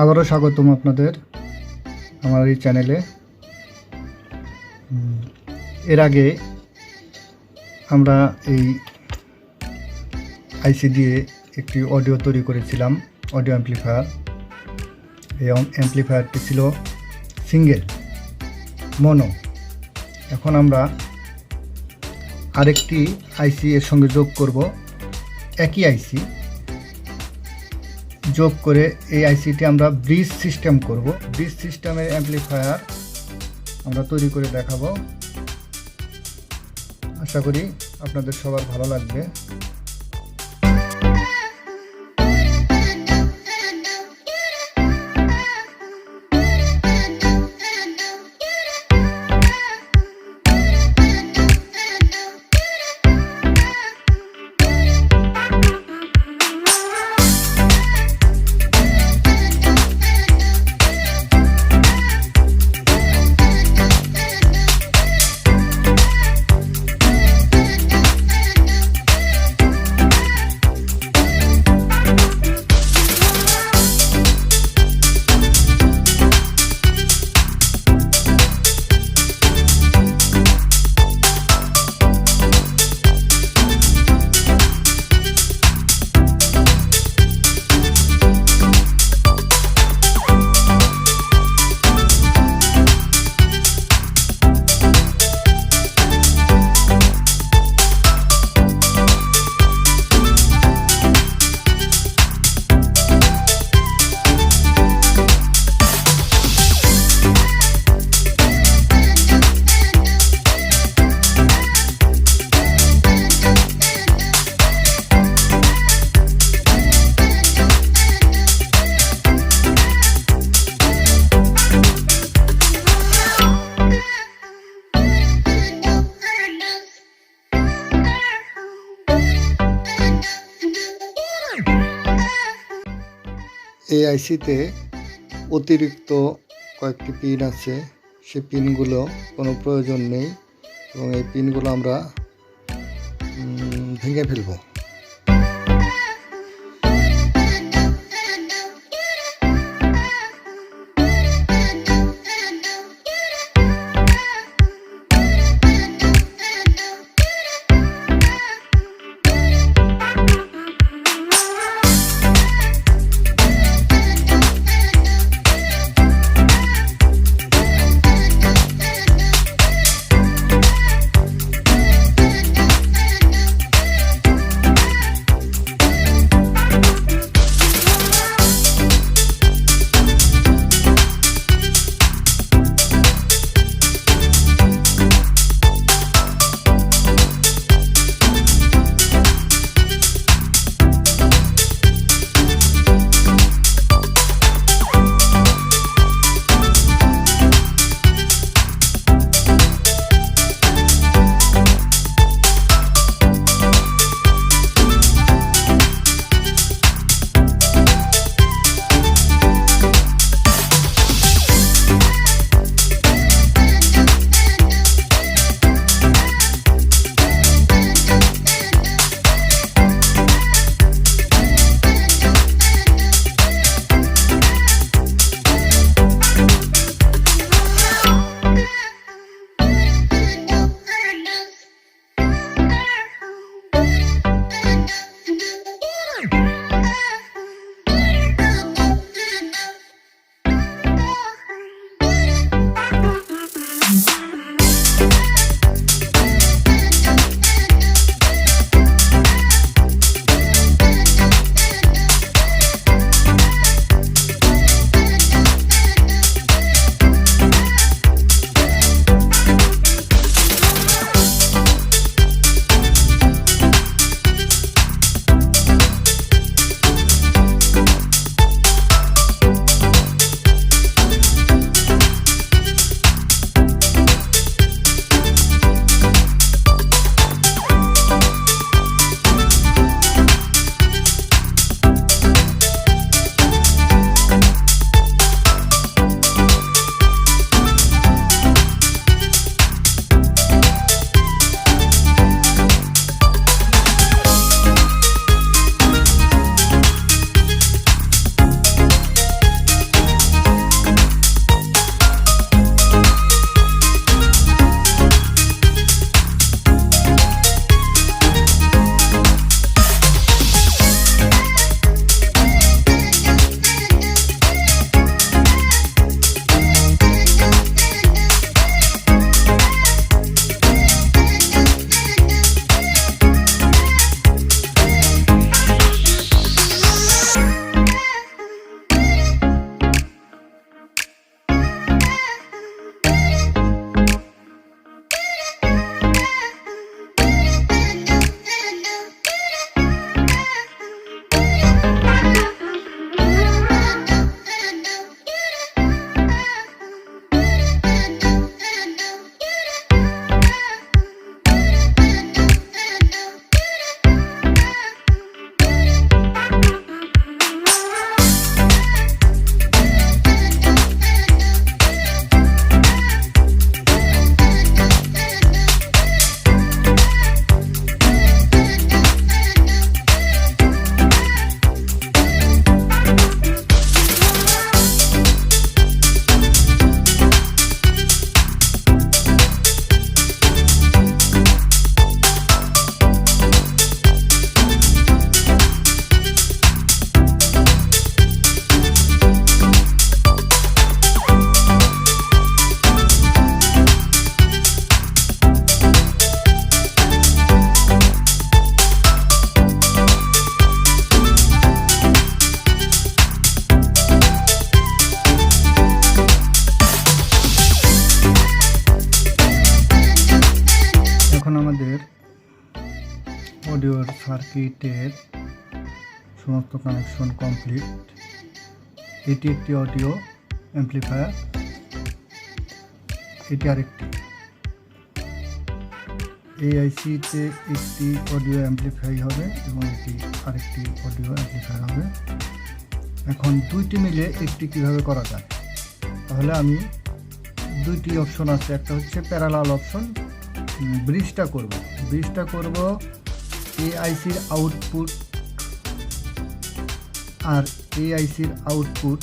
আবারও স্বাগতম আপনাদের আমার এই চ্যানেলে। এর আগে আমরা এই আইসি দিয়ে একটি অডিও তৈরি করেছিলাম, অডিও অ্যাম্পলিফায়ার। এই অ্যাম্পলিফায়ারটি ছিল সিঙ্গেল মনো। এখন আমরা আরেকটি আইসি এর সঙ্গে যোগ করব, একই আইসি যোগ করে এই আইসিটি আমরা ব্রিজ সিস্টেম করব। ব্রিজ সিস্টেমের অ্যাম্পলিফায়ার আমরা তৈরি করে দেখাবো। আশা করি আপনাদের সবার ভালো লাগবে। এই আইসিতে অতিরিক্ত কয়েকটি পিন আছে, সেই পিনগুলো কোনো প্রয়োজন নেই এবং এই পিনগুলো আমরা ভেঙে ফেলব। অডিওর সার্কিটের সমস্ত কানেকশন কমপ্লিট। এটি একটি অডিও অ্যাম্প্লিফায়ার, এটি আরেকটি। এই আইসিতে একটি অডিও অ্যাম্প্লিফাই হবে এবং এটি আরেকটি অডিও অ্যাম্প্লিফায়ার হবে। এখন দুইটি মিলে একটি কিভাবে করা যায়, তাহলে আমি দুইটি অপশন আছে, একটা হচ্ছে প্যারালাল অপশন। ব্রিজটা করব এই আইসির আউটপুট আর এই আইসির আউটপুট,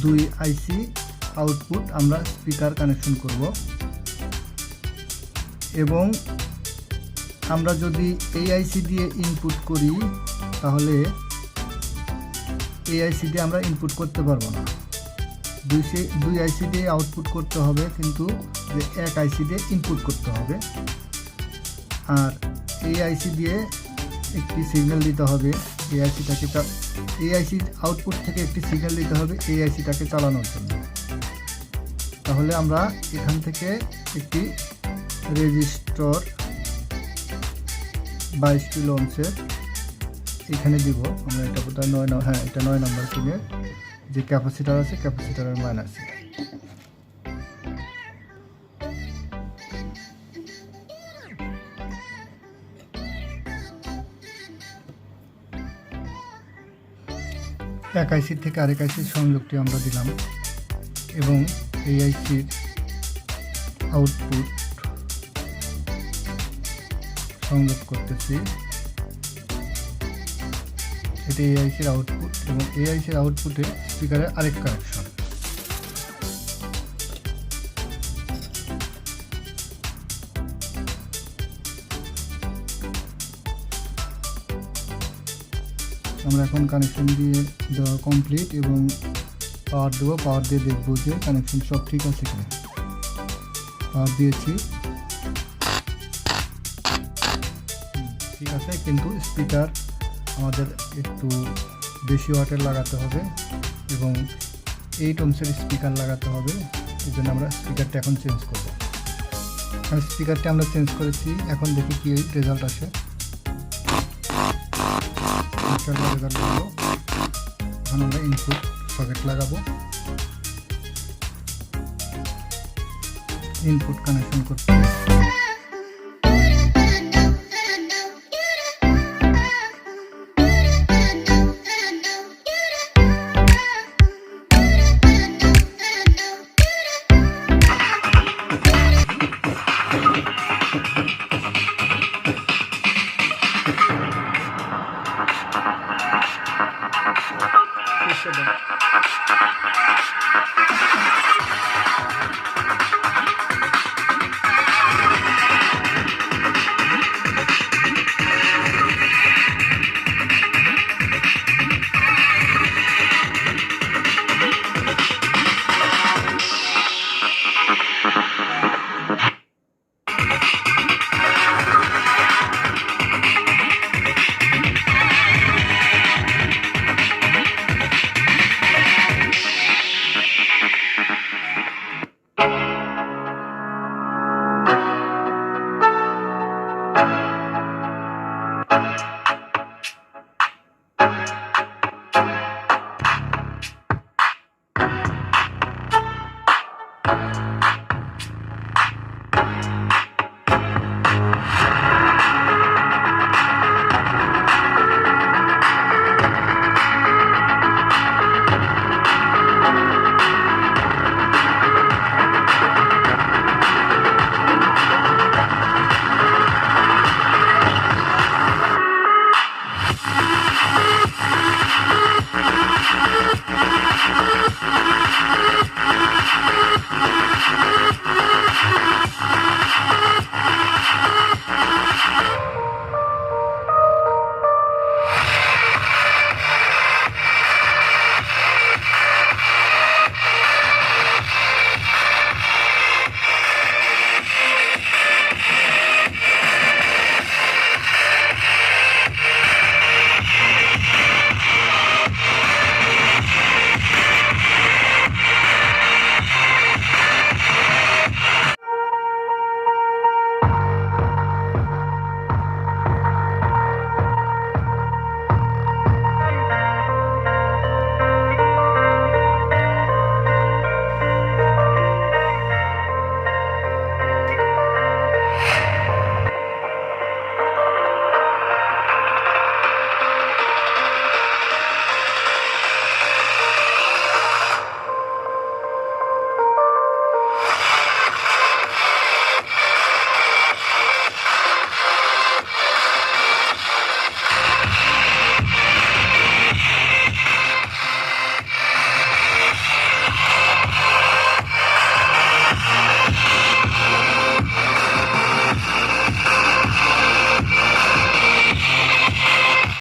দুই আইসি আউটপুট আমরা স্পিকার কানেকশন করব এবং আমরা যদি এই আইসি দিয়ে ইনপুট করি তাহলে এই আইসি দিয়ে আমরা ইনপুট করতে পারবো না। দুই আইসি দিয়ে আউটপুট করতে হবে, কিন্তু এক আইসি দিয়ে ইনপুট করতে হবে। আর এই আইসি দিয়ে একটি সিগন্যাল দিতে হবে, এই আইসির আউটপুট থেকে একটি সিগন্যাল দিতে হবে এই আইসিটাকে চালানোর জন্য। তাহলে আমরা এখান থেকে একটি রেজিস্টর 22 কিলো ওহমের এখানে দিব আমরা। এটা বোধহয় 9 নম্বর পিনের যে ক্যাপাসিটার আছে, ক্যাপাসিটারের মান আছে। এক আইসির থেকে আরেক আইসির সংযোগটি আমরা দিলাম এবং এই আইসির আউটপুট সংযোগ করতেছি। এটি এই আইসির আউটপুট এবং এই আইসির আউটপুটে স্পিকারের আরেক কানেকশন। আমরা এখন কানেকশন দিয়ে দেওয়া কমপ্লিট এবং পাওয়ার দেবো। পাওয়ার দিয়ে দেখবো যে কানেকশন সব ঠিক আছে কিনা। পাওয়ার দিয়েছি, ঠিক আছে, কিন্তু স্পিকার আমাদের একটু বেশি ওয়াটের লাগাতে হবে এবং 8 ওহমের স্পিকার লাগাতে হবে। এই জন্য আমরা স্পিকারটা এখন চেঞ্জ করব। স্পিকারটা আমরা চেঞ্জ করেছি, এখন দেখি কি রেজাল্ট আসে। রেজাল্ট হলো, এখন আমরা ইনপুট সকেট লাগাবো, ইনপুট কানেকশন করতে হবে।